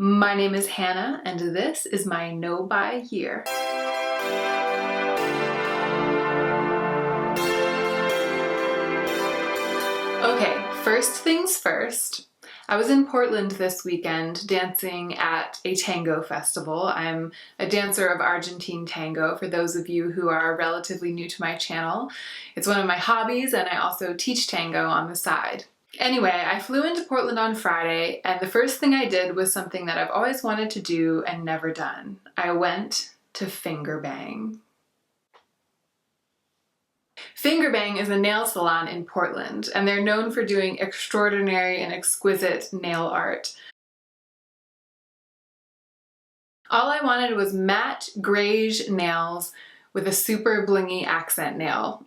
My name is Hannah, and this is my no-buy year. Okay, first things first. I was in Portland this weekend dancing at a tango festival. I'm a dancer of Argentine tango, for those of you who are relatively new to my channel. It's one of my hobbies, and I also teach tango on the side. Anyway, I flew into Portland on Friday, and the first thing I did was something that I've always wanted to do and never done. I went to Finger Bang. Finger Bang is a nail salon in Portland, and they're known for doing extraordinary and exquisite nail art. All I wanted was matte grayish nails with a super blingy accent nail.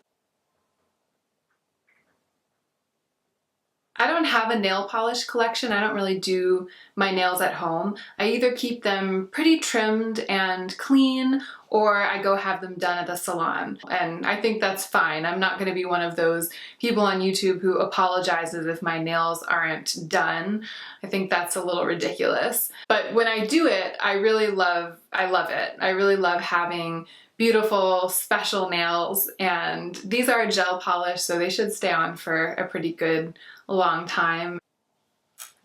I don't have a nail polish collection. I don't really do my nails at home. I either keep them pretty trimmed and clean, or I go have them done at the salon. And I think that's fine. I'm not going to be one of those people on YouTube who apologizes if my nails aren't done. I think that's a little ridiculous. But when I do it, I love it. I really love having beautiful, special nails, and these are a gel polish, so they should stay on for a pretty good long time.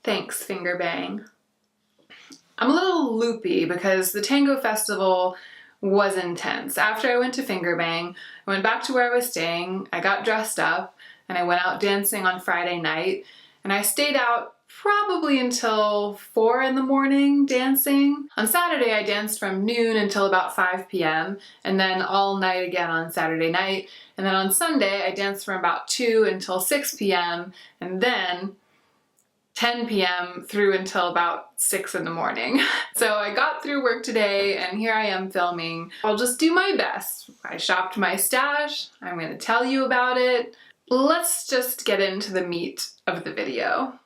Thanks, Finger Bang. I'm a little loopy because the tango festival was intense. After I went to Finger Bang, I went back to where I was staying, I got dressed up, and I went out dancing on Friday night, and I stayed out probably until 4 in the morning dancing. On Saturday, I danced from noon until about 5 p.m. and then all night again on Saturday night. And then on Sunday, I danced from about 2 until 6 p.m. and then 10 p.m. through until about 6 in the morning. So I got through work today and here I am filming. I'll just do my best. I shopped my stash. I'm going to tell you about it. Let's just get into the meat of the video.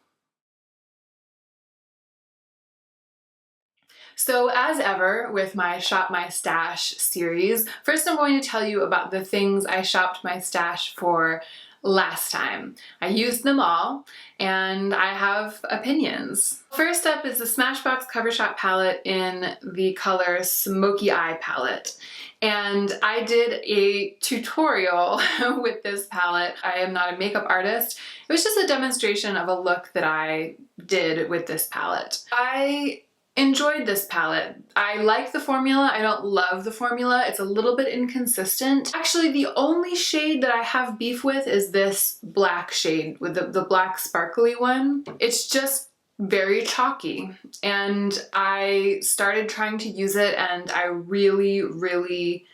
So as ever with my Shop My Stash series, first I'm going to tell you about the things I shopped my stash for last time. I used them all and I have opinions. First up is the Smashbox Cover Shop palette in the color Smoky Eye palette. And I did a tutorial with this palette. I am not a makeup artist. It was just a demonstration of a look that I did with this palette. I enjoyed this palette. I like the formula. I don't love the formula. It's a little bit inconsistent. Actually, the only shade that I have beef with is this black shade, with the black sparkly one. It's just very chalky, and I started trying to use it, and I really,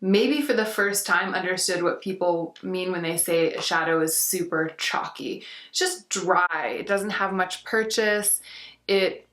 maybe for the first time, understood what people mean when they say a shadow is super chalky. It's just dry. It doesn't have much purchase. It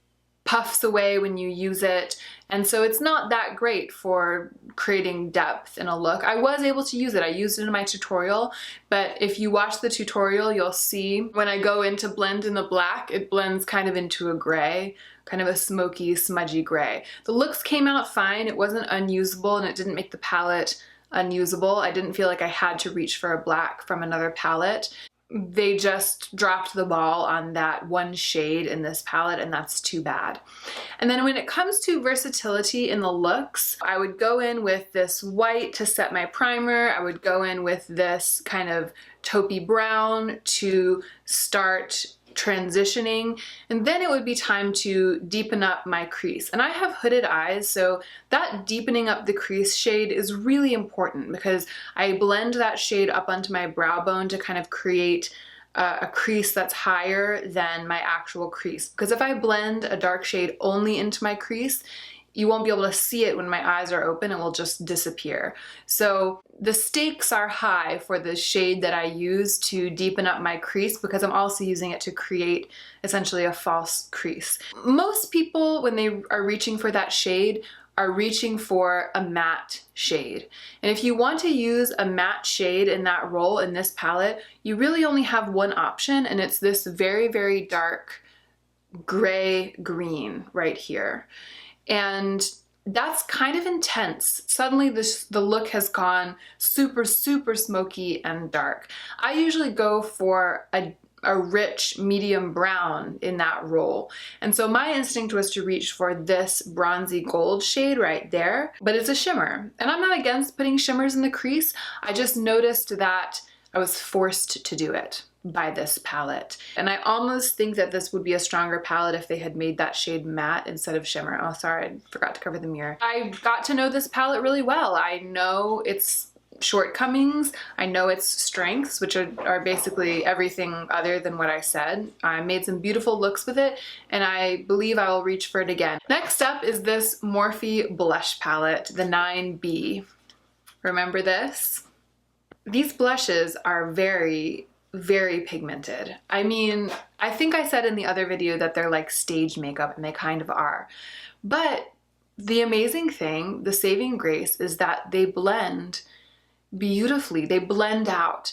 puffs away when you use it, and so it's not that great for creating depth in a look. I was able to use it. I used it in my tutorial, but if you watch the tutorial, you'll see when I go in to blend in the black, it blends kind of into a gray, kind of a smoky, smudgy gray. The looks came out fine. It wasn't unusable, and it didn't make the palette unusable. I didn't feel like I had to reach for a black from another palette. They just dropped the ball on that one shade in this palette, and that's too bad. And then when it comes to versatility in the looks, I would go in with this white to set my primer. I would go in with this kind of taupey brown to start transitioning, and then it would be time to deepen up my crease. And I have hooded eyes, so that deepening up the crease shade is really important because I blend that shade up onto my brow bone to kind of create a crease that's higher than my actual crease. Because if I blend a dark shade only into my crease, you won't be able to see it when my eyes are open. It will just disappear. So the stakes are high for the shade that I use to deepen up my crease, because I'm also using it to create essentially a false crease. Most people, when they are reaching for that shade, are reaching for a matte shade. And if you want to use a matte shade in that role in this palette, you really only have one option, and it's this very dark gray-green right here. And that's kind of intense. Suddenly the look has gone super smoky and dark. I usually go for a a rich medium brown in that role. And so my instinct was to reach for this bronzy gold shade right there, but it's a shimmer. And I'm not against putting shimmers in the crease. I just noticed that I was forced to do it by this palette. And I almost think that this would be a stronger palette if they had made that shade matte instead of shimmer. Oh, sorry, I forgot to cover the mirror. I got to know this palette really well. I know its shortcomings, I know its strengths, which are basically everything other than what I said. I made some beautiful looks with it, and I believe I will reach for it again. Next up is this Morphe Blush palette, the 9B. Remember this? These blushes are very, very pigmented. I mean, I think I said in the other video that they're like stage makeup, and they kind of are. But the amazing thing, the saving grace, is that they blend beautifully. They blend out.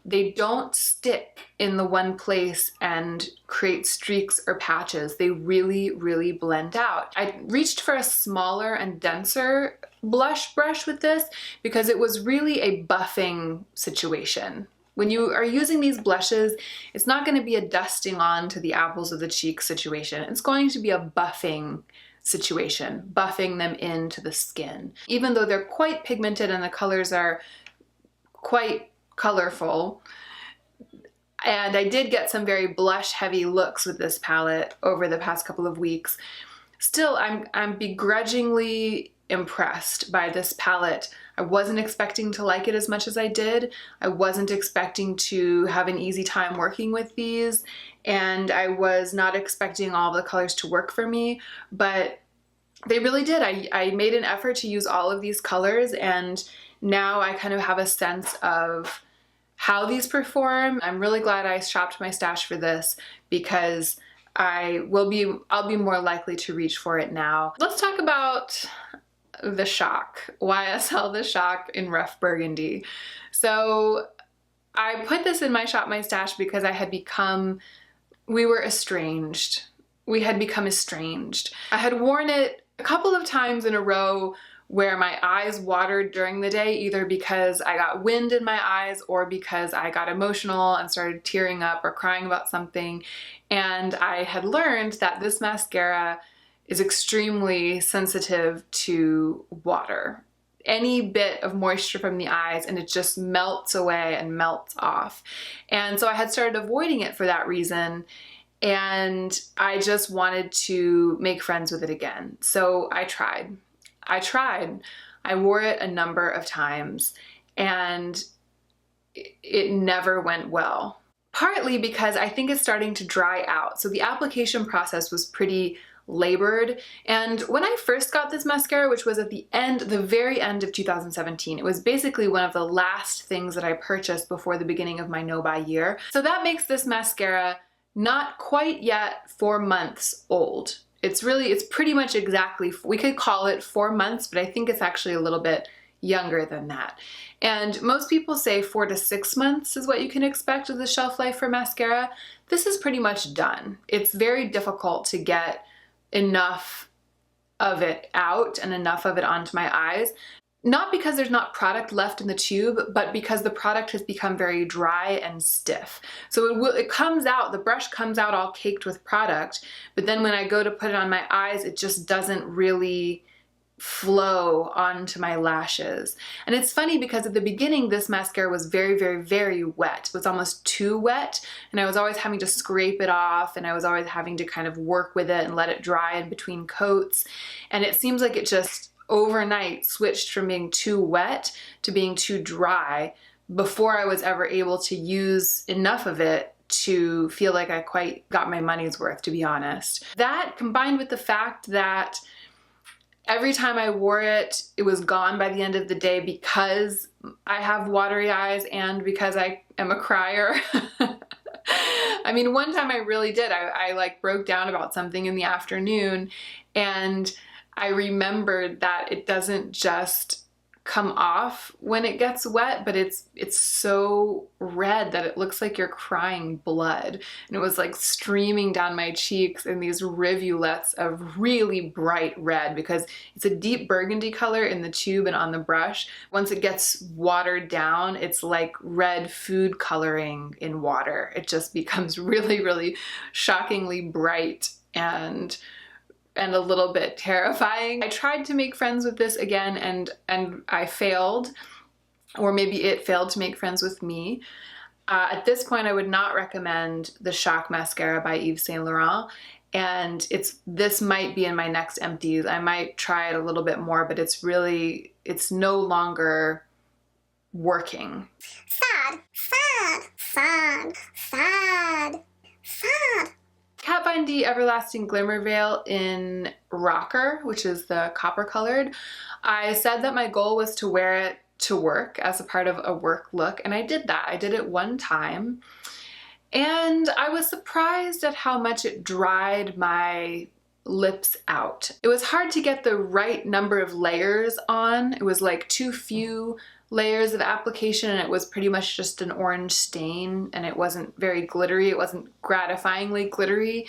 They don't stick in the one place and create streaks or patches. They really, really blend out. I reached for a smaller and denser blush brush with this because it was really a buffing situation. When you are using these blushes, it's not going to be a dusting on to the apples of the cheek situation. It's going to be a buffing situation, buffing them into the skin. Even though they're quite pigmented and the colors are quite colorful, and I did get some very blush heavy looks with this palette over the past couple of weeks, still I'm begrudgingly impressed by this palette. I wasn't expecting to like it as much as I did. I wasn't expecting to have an easy time working with these, and I was not expecting all the colors to work for me, but they really did. I made an effort to use all of these colors, and now I kind of have a sense of how these perform. I'm really glad I shopped my stash for this because I'll be more likely to reach for it now. Let's talk about the Shock, YSL The Shock in Rough Burgundy. So I put this in my Shop My Stash because we were estranged. We had become estranged. I had worn it a couple of times in a row where my eyes watered during the day, either because I got wind in my eyes or because I got emotional and started tearing up or crying about something. And I had learned that this mascara is extremely sensitive to water. Any bit of moisture from the eyes and it just melts away and melts off. And so I had started avoiding it for that reason, and I just wanted to make friends with it again. So I tried. I wore it a number of times, and it never went well. Partly because I think it's starting to dry out. So the application process was pretty labored. And when I first got this mascara, which was at the very end of 2017, it was basically one of the last things that I purchased before the beginning of my no-buy year. So that makes this mascara not quite yet 4 months old. It's pretty much exactly, we could call it 4 months, but I think it's actually a little bit younger than that. And most people say 4 to 6 months is what you can expect of the shelf life for mascara. This is pretty much done. It's very difficult to get enough of it out and enough of it onto my eyes. Not because there's not product left in the tube, but because the product has become very dry and stiff. So it comes out, the brush comes out all caked with product, but then when I go to put it on my eyes, it just doesn't really flow onto my lashes. And it's funny because at the beginning, this mascara was very, very, very wet. It was almost too wet, and I was always having to scrape it off, and I was always having to kind of work with it and let it dry in between coats. And it seems like it just overnight switched from being too wet to being too dry before I was ever able to use enough of it to feel like I quite got my money's worth, to be honest. That combined with the fact that every time I wore it, it was gone by the end of the day because I have watery eyes and because I am a crier. I mean, one time I really did. I like broke down about something in the afternoon, and I remembered that it doesn't just come off when it gets wet, but it's so red that it looks like you're crying blood. And it was like streaming down my cheeks in these rivulets of really bright red, because it's a deep burgundy color in the tube and on the brush. Once it gets watered down, it's like red food coloring in water. It just becomes really, really shockingly bright and a little bit terrifying. I tried to make friends with this again and I failed, or maybe it failed to make friends with me. At this point, I would not recommend the Shock Mascara by Yves Saint Laurent, and this might be in my next empties. I might try it a little bit more, but it's no longer working. Sad, sad, sad, sad, sad. Kat Von D Everlasting Glimmer Veil in Rocker, which is the copper colored. I said that my goal was to wear it to work as a part of a work look, and I did that. I did it one time, and I was surprised at how much it dried my lips out. It was hard to get the right number of layers on. It was like too few layers of application, and it was pretty much just an orange stain, and it wasn't very glittery. It wasn't gratifyingly glittery.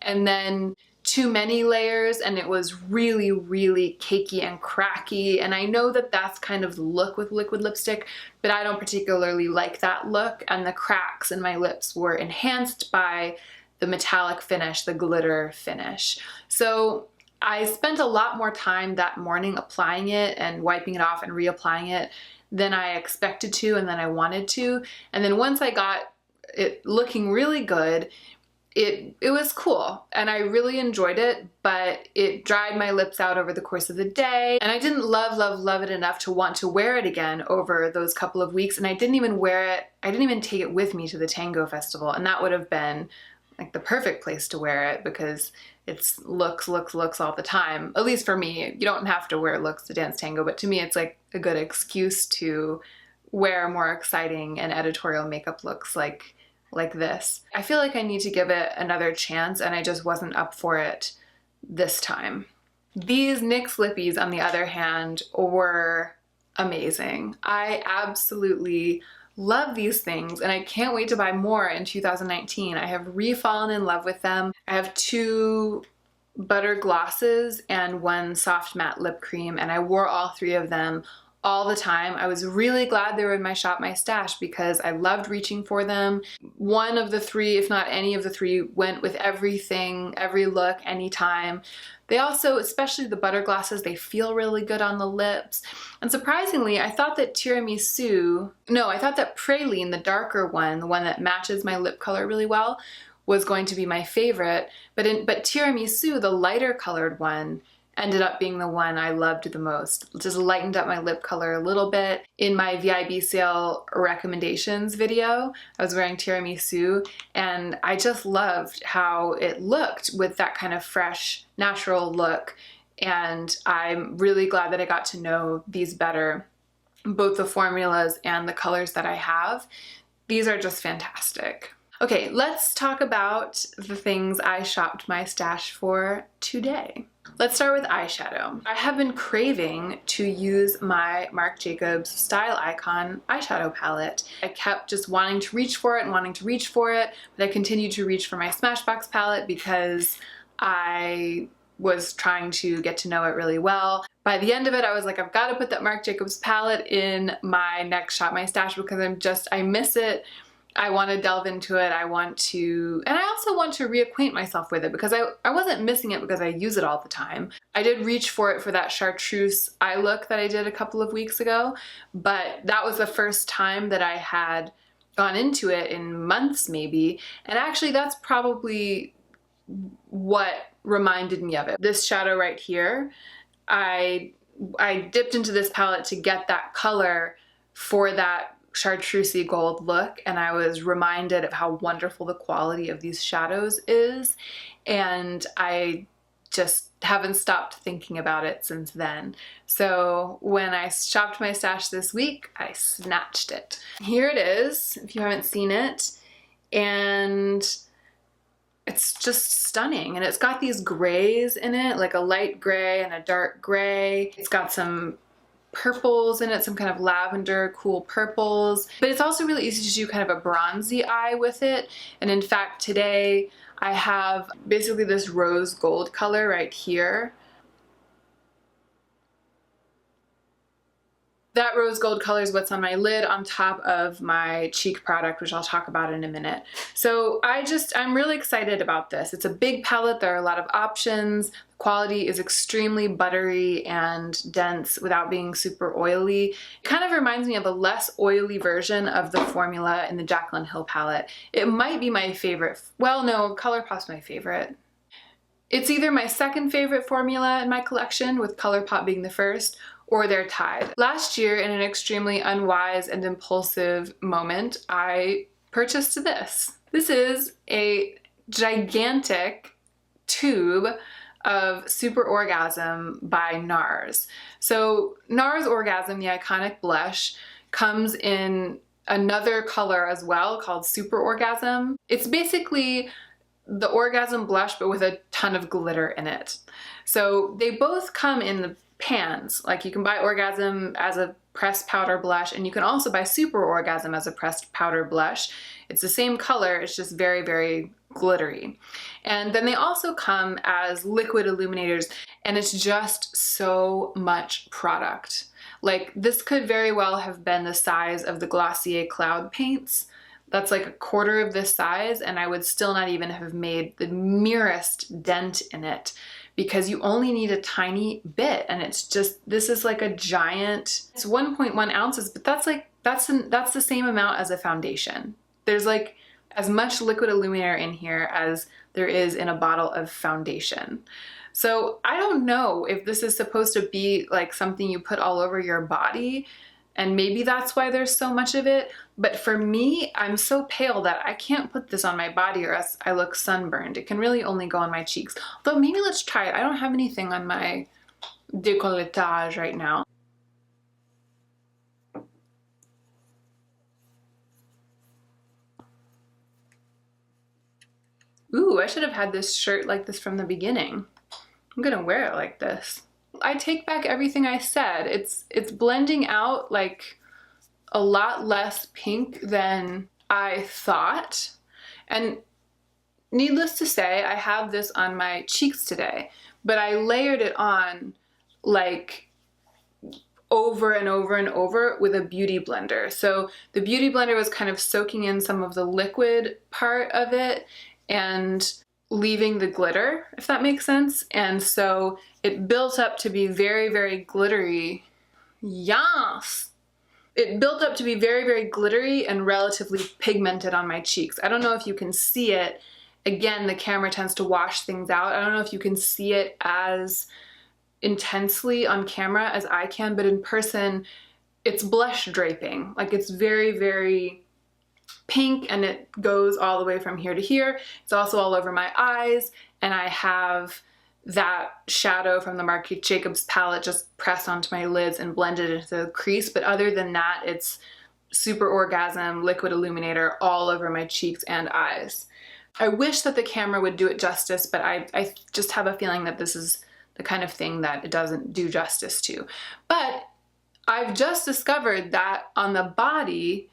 And then too many layers, and it was really, really cakey and cracky. And I know that that's kind of the look with liquid lipstick, but I don't particularly like that look. And the cracks in my lips were enhanced by the metallic finish, the glitter finish. So I spent a lot more time that morning applying it and wiping it off and reapplying it than I expected to and than I wanted to. And then once I got it looking really good, it was cool and I really enjoyed it, but it dried my lips out over the course of the day, and I didn't love it enough to want to wear it again over those couple of weeks. And I didn't even wear it, I didn't even take it with me to the Tango Festival, and that would have been like the perfect place to wear it, because it's looks all the time. At least for me. You don't have to wear looks to dance tango, but to me it's like a good excuse to wear more exciting and editorial makeup looks like this. I feel like I need to give it another chance, and I just wasn't up for it this time. These NYX Lippies, on the other hand, were amazing. I absolutely love these things, and I can't wait to buy more in 2019. I have re-fallen in love with them. I have 2 butter glosses and 1 soft matte lip cream, and I wore all 3 of them all the time. I was really glad they were in my Shop My Stash because I loved reaching for them. One of the 3, if not any of the 3, went with everything, every look, anytime. They also, especially the butter glosses, they feel really good on the lips. And surprisingly, I thought that Praline, the darker one, the one that matches my lip color really well, was going to be my favorite. But Tiramisu, the lighter colored one, ended up being the one I loved the most. It just lightened up my lip color a little bit. In my VIB sale recommendations video, I was wearing Tiramisu, and I just loved how it looked with that kind of fresh, natural look. And I'm really glad that I got to know these better, both the formulas and the colors that I have. These are just fantastic. Okay, let's talk about the things I shopped my stash for today. Let's start with eyeshadow. I have been craving to use my Marc Jacobs Style Icon eyeshadow palette. I kept just wanting to reach for it, but I continued to reach for my Smashbox palette because I was trying to get to know it really well. By the end of it, I was like, I've got to put that Marc Jacobs palette in my next Shop My Stash because I miss it. I want to delve into it. And I also want to reacquaint myself with it because I wasn't missing it because I use it all the time. I did reach for it for that chartreuse eye look that I did a couple of weeks ago, but that was the first time that I had gone into it in months maybe. And actually that's probably what reminded me of it. This shadow right here, I dipped into this palette to get that color for that chartreusey gold look, and I was reminded of how wonderful the quality of these shadows is, and I just haven't stopped thinking about it since then. So when I shopped my stash this week, I snatched it. Here it is, if you haven't seen it, and it's just stunning. And it's got these grays in it, like a light gray and a dark gray. It's got some purples in it, some kind of lavender, cool purples. But it's also really easy to do kind of a bronzy eye with it. And in fact, today I have basically this rose gold color right here. That rose gold color is what's on my lid on top of my cheek product, which I'll talk about in a minute. So I'm really excited about this. It's a big palette. There are a lot of options. The quality is extremely buttery and dense without being super oily. It kind of reminds me of a less oily version of the formula in the Jaclyn Hill palette. It might be my favorite. Well, no, ColourPop's my favorite. It's either my second favorite formula in my collection, with ColourPop being the first, or they're tied. Last year, in an extremely unwise and impulsive moment, I purchased this. This is a gigantic tube of Super Orgasm by NARS. So NARS Orgasm, the iconic blush, comes in another color as well called Super Orgasm. It's basically the Orgasm blush but with a ton of glitter in it. So they both come in the pans. Like, you can buy Orgasm as a pressed powder blush, and you can also buy Super Orgasm as a pressed powder blush. It's the same color, it's just very, very glittery. And then they also come as liquid illuminators, and it's just so much product. Like, this could very well have been the size of the Glossier Cloud paints. That's like a quarter of this size, and I would still not even have made the merest dent in it, because you only need a tiny bit. And it's just, this is like a giant, it's 1.1 ounces, but that's the same amount as a foundation. There's like as much liquid illuminator in here as there is in a bottle of foundation. So I don't know if this is supposed to be like something you put all over your body, and maybe that's why there's so much of it. But for me, I'm so pale that I can't put this on my body or else I look sunburned. It can really only go on my cheeks. Although maybe let's try it. I don't have anything on my décolletage right now. Ooh, I should have had this shirt like this from the beginning. I'm gonna wear it like this. I take back everything I said. It's blending out like a lot less pink than I thought. And needless to say, I have this on my cheeks today, but I layered it on like over and over and over with a beauty blender. So the beauty blender was kind of soaking in some of the liquid part of it and leaving the glitter, if that makes sense. And so it built up to be very, very glittery. Yes! It built up to be very, very glittery and relatively pigmented on my cheeks. I don't know if you can see it. Again, the camera tends to wash things out. I don't know if you can see it as intensely on camera as I can, but in person, it's blush draping. Like, it's very, very pink, and it goes all the way from here to here. It's also all over my eyes, and I have that shadow from the Marc Jacobs palette just pressed onto my lids and blended into the crease. But other than that, it's Super Orgasm liquid illuminator all over my cheeks and eyes. I wish that the camera would do it justice, but I just have a feeling that this is the kind of thing that it doesn't do justice to. But I've just discovered that on the body,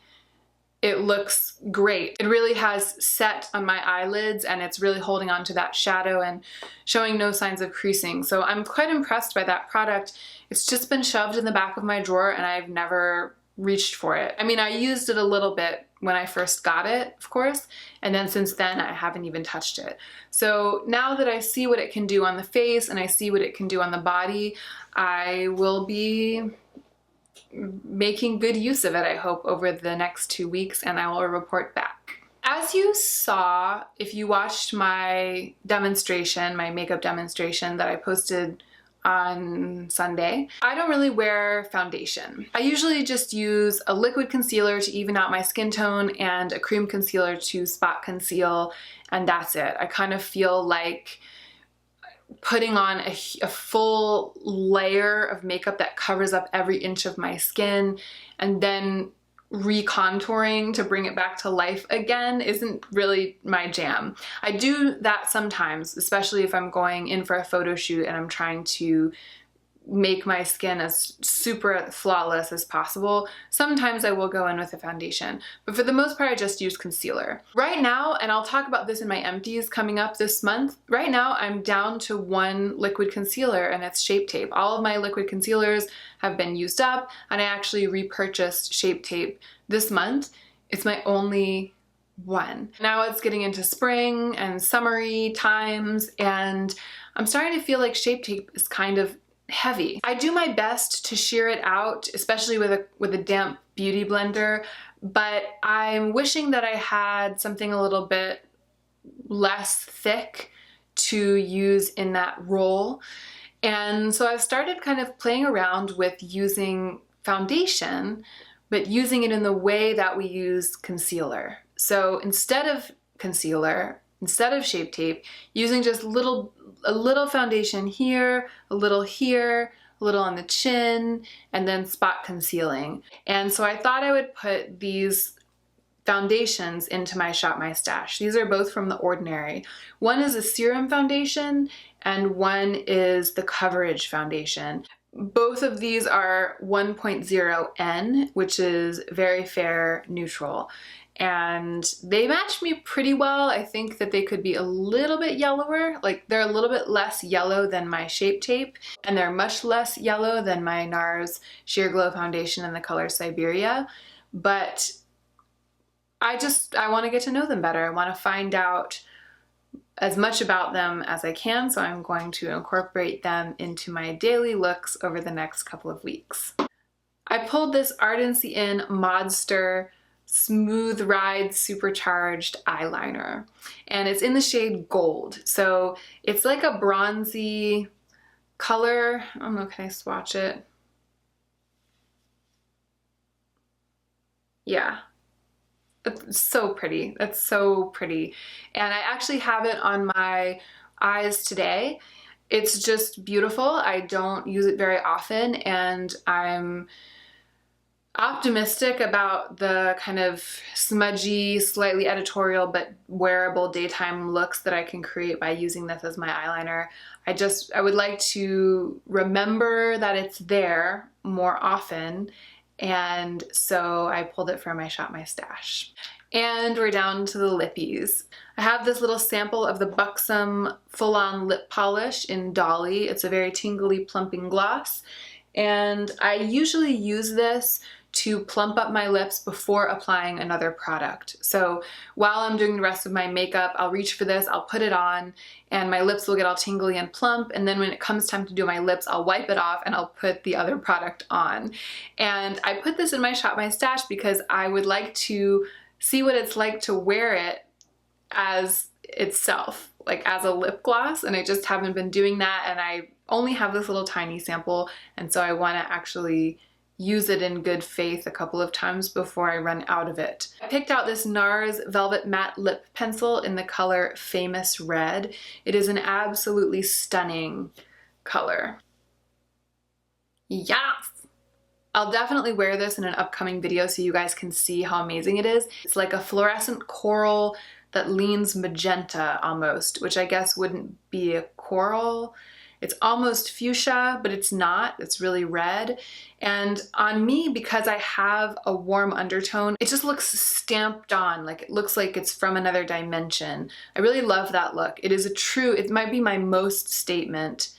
it looks great. It really has set on my eyelids, and it's really holding on to that shadow and showing no signs of creasing. So I'm quite impressed by that product. It's just been shoved in the back of my drawer, and I've never reached for it. I mean, I used it a little bit when I first got it, of course, and then since then I haven't even touched it. So now that I see what it can do on the face and I see what it can do on the body, I will be making good use of it, I hope, over the next 2 weeks, and I will report back. As you saw, if you watched my demonstration, my makeup demonstration that I posted on Sunday, I don't really wear foundation. I usually just use a liquid concealer to even out my skin tone and a cream concealer to spot conceal, and that's it. I kind of feel like putting on a full layer of makeup that covers up every inch of my skin and then recontouring to bring it back to life again isn't really my jam. I do that sometimes, especially if I'm going in for a photo shoot and I'm trying to make my skin as super flawless as possible. Sometimes I will go in with a foundation, but for the most part I just use concealer. Right now, and I'll talk about this in my empties coming up this month, right now I'm down to one liquid concealer, and it's Shape Tape. All of my liquid concealers have been used up, and I actually repurchased Shape Tape this month. It's my only one. Now it's getting into spring and summery times, and I'm starting to feel like Shape Tape is kind of heavy. I do my best to sheer it out, especially with a damp beauty blender, but I'm wishing that I had something a little bit less thick to use in that roll. And so I've started kind of playing around with using foundation, but using it in the way that we use concealer. So instead of concealer, instead of Shape Tape, using just a little foundation here, a little here, a little on the chin, and then spot concealing. And so I thought I would put these foundations into my Shop My Stash. These are both from The Ordinary. One is a serum foundation, and one is the coverage foundation. Both of these are 1.0N, which is Very Fair Neutral. And they match me pretty well. I think that they could be a little bit yellower. Like, they're a little bit less yellow than my Shape Tape, and they're much less yellow than my NARS Sheer Glow Foundation in the color Siberia. But I want to get to know them better. I want to find out as much about them as I can, so I'm going to incorporate them into my daily looks over the next couple of weeks. I pulled this Ardency In Modster Smooth Ride Supercharged eyeliner, and it's in the shade Gold. So it's like a bronzy color. I don't know, can I swatch it? Yeah. It's so pretty. It's so pretty. And I actually have it on my eyes today. It's just beautiful. I don't use it very often, and I'm optimistic about the kind of smudgy, slightly editorial, but wearable daytime looks that I can create by using this as my eyeliner. I would like to remember that it's there more often, and so I pulled it from my Shop My Stash. And we're down to the lippies. I have this little sample of the Buxom Full-On Lip Polish in Dolly. It's a very tingly, plumping gloss, and I usually use this to plump up my lips before applying another product. So while I'm doing the rest of my makeup, I'll reach for this, I'll put it on, and my lips will get all tingly and plump, and then when it comes time to do my lips, I'll wipe it off and I'll put the other product on. And I put this in my Shop My Stash because I would like to see what it's like to wear it as itself, like as a lip gloss, and I just haven't been doing that, and I only have this little tiny sample, and so I want to actually use it in good faith a couple of times before I run out of it. I picked out this NARS Velvet Matte Lip Pencil in the color Famous Red. It is an absolutely stunning color. Yes! I'll definitely wear this in an upcoming video so you guys can see how amazing it is. It's like a fluorescent coral that leans magenta almost, which I guess wouldn't be a coral. It's almost fuchsia, but it's not. It's really red. And on me, because I have a warm undertone, it just looks stamped on, like it looks like it's from another dimension. I really love that look. It might be my most statement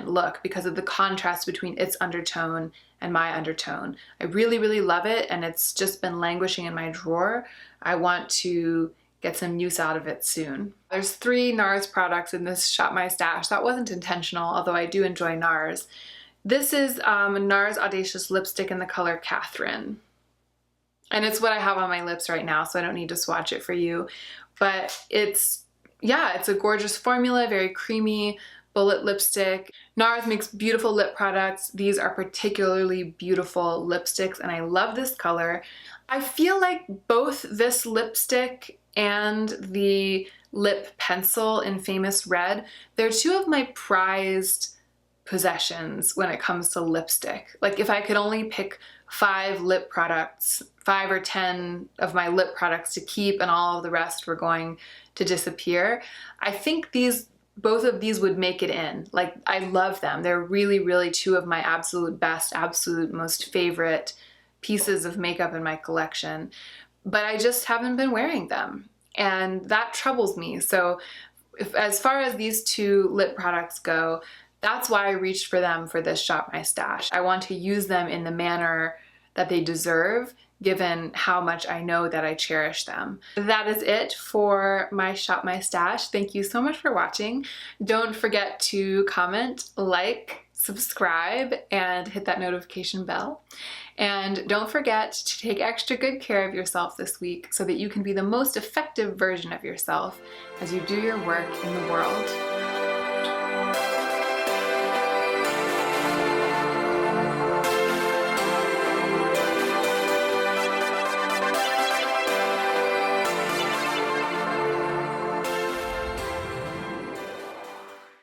look because of the contrast between its undertone and my undertone. I really, really love it, and it's just been languishing in my drawer. I want to get some use out of it soon. There's 3 NARS products in this Shop My Stash. That wasn't intentional, although I do enjoy NARS. This is NARS Audacious lipstick in the color Catherine. And it's what I have on my lips right now, so I don't need to swatch it for you. But it's a gorgeous formula, very creamy, bullet lipstick. NARS makes beautiful lip products. These are particularly beautiful lipsticks, and I love this color. I feel like both this lipstick and the lip pencil in Famous Red, they're 2 of my prized possessions when it comes to lipstick. Like, if I could only pick 5 lip products, 5 or 10 of my lip products to keep and all of the rest were going to disappear, I think these both of these would make it in. Like, I love them. They're really, really two of my absolute best, absolute most favorite pieces of makeup in my collection, but I just haven't been wearing them, and that troubles me. So as far as these two lip products go, that's why I reached for them for this Shop My Stash. I want to use them in the manner that they deserve, given how much I know that I cherish them. That is it for my Shop My Stash. Thank you so much for watching. Don't forget to comment, like, subscribe, and hit that notification bell. And don't forget to take extra good care of yourself this week so that you can be the most effective version of yourself as you do your work in the world.